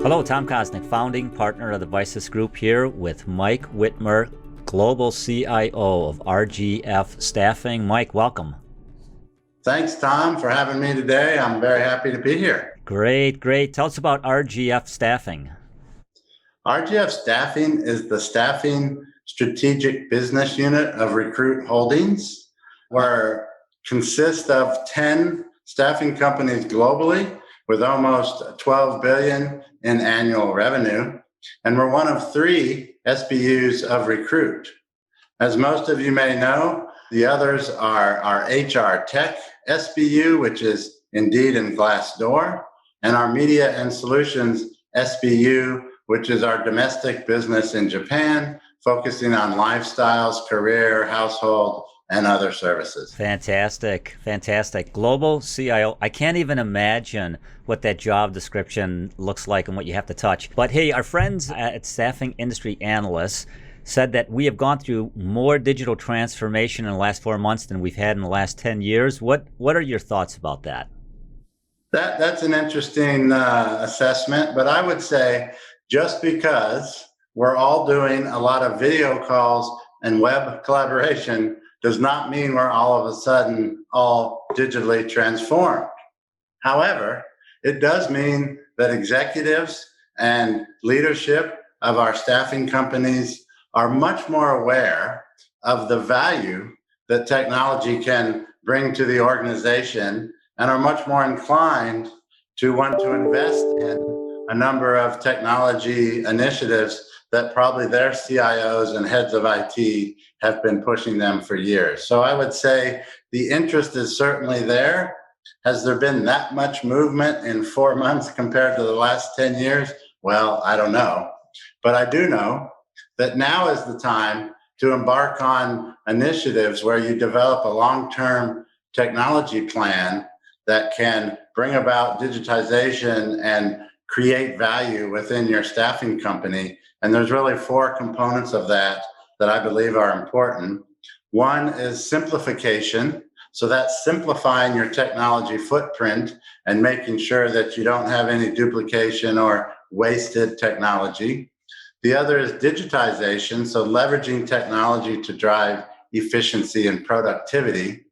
Hello, Tom Kosnick, founding partner of the Vices Group, here with Mike Whitmer, Global CIO of RGF Staffing. Mike, welcome. Thanks, Tom, for having me today. I'm very happy to be here. Great. Tell us about RGF Staffing. RGF Staffing is the staffing strategic business unit of Recruit Holdings. We consist of 10 staffing companies globally with almost $12 billion in annual revenue. And we're one of 3 SBUs of Recruit. As most of you may know, the others are our HR Tech SBU, which is Indeed and Glassdoor, and our Media and Solutions SBU, which is our domestic business in Japan, focusing on lifestyles, career, household, and other services. Fantastic. Global CIO. I can't even imagine what that job description looks like and what you have to touch. But hey, our friends at Staffing Industry Analysts said that we have gone through more digital transformation in the last 4 months than we've had in the last 10 years. What are your thoughts about that? That's an interesting assessment, but I would say just because we're all doing a lot of video calls and web collaboration does not mean we're all of a sudden all digitally transformed. However, it does mean that executives and leadership of our staffing companies are much more aware of the value that technology can bring to the organization and are much more inclined to want to invest in a number of technology initiatives that probably their CIOs and heads of IT have been pushing them for years. So I would say the interest is certainly there. Has there been that much movement in 4 months compared to the last 10 years? Well, I don't know. But I do know that now is the time to embark on initiatives where you develop a long-term technology plan that can bring about digitization and create value within your staffing company. And there's really 4 components of that I believe are important. One is simplification. So that's simplifying your technology footprint and making sure that you don't have any duplication or wasted technology. The other is digitization. So leveraging technology to drive efficiency and productivity.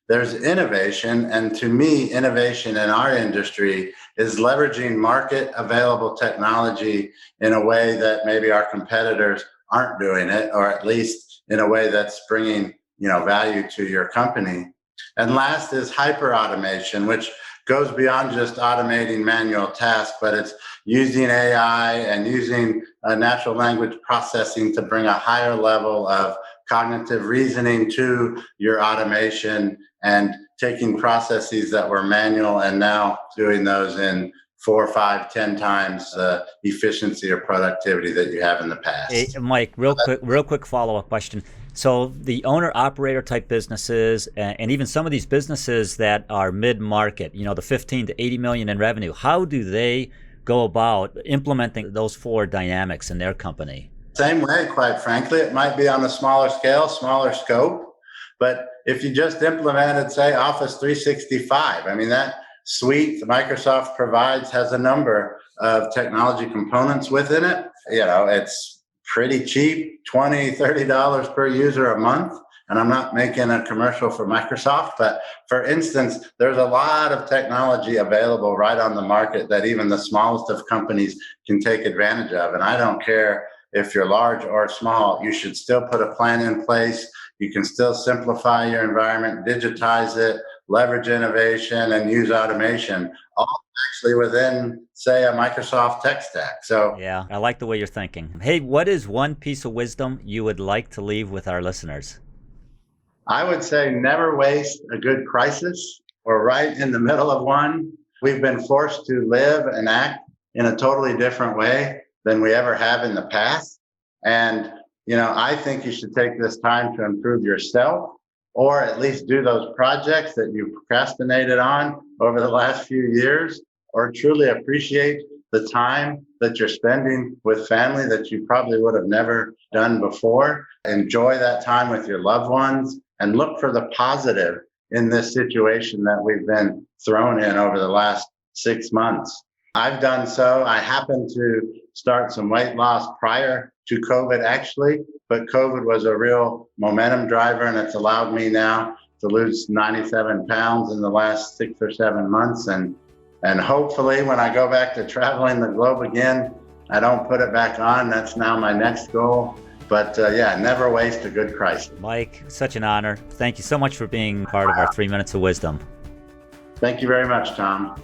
There's innovation, and to me, innovation in our industry is leveraging market available technology in a way that maybe our competitors aren't doing it, or at least in a way that's bringing, value to your company. And last is hyper automation, which goes beyond just automating manual tasks, but it's using AI and using natural language processing to bring a higher level of cognitive reasoning to your automation and taking processes that were manual and now doing those in 4, 5, 10 times the efficiency or productivity that you have in the past. Hey, Mike, real quick follow-up question. So the owner-operator type businesses and even some of these businesses that are mid-market, the 15 to 80 million in revenue, how do they go about implementing those 4 dynamics in their company? Same way, quite frankly. It might be on a smaller scale, smaller scope. But if you just implemented, say, Office 365, that suite Microsoft provides has a number of technology components within it. It's pretty cheap, $20, $30 per user a month. And I'm not making a commercial for Microsoft, but for instance, there's a lot of technology available right on the market that even the smallest of companies can take advantage of. And I don't care if you're large or small, you should still put a plan in place. You can still simplify your environment, digitize it, leverage innovation, and use automation, all actually within, say, a Microsoft tech stack. So yeah, I like the way you're thinking. Hey, what is one piece of wisdom you would like to leave with our listeners? I would say never waste a good crisis. We're right in the middle of one. We've been forced to live and act in a totally different way than we ever have in the past. And, I think you should take this time to improve yourself, or at least do those projects that you procrastinated on over the last few years, or truly appreciate the time that you're spending with family that you probably would have never done before. Enjoy that time with your loved ones and look for the positive in this situation that we've been thrown in over the last 6 months. I've done so. I happened to start some weight loss prior to COVID, actually, but COVID was a real momentum driver, and it's allowed me now to lose 97 pounds in the last 6 or 7 months. And hopefully, when I go back to traveling the globe again, I don't put it back on. That's now my next goal. But yeah, never waste a good crisis. Mike, such an honor. Thank you so much for being part of our 3 Minutes of Wisdom. Thank you very much, Tom.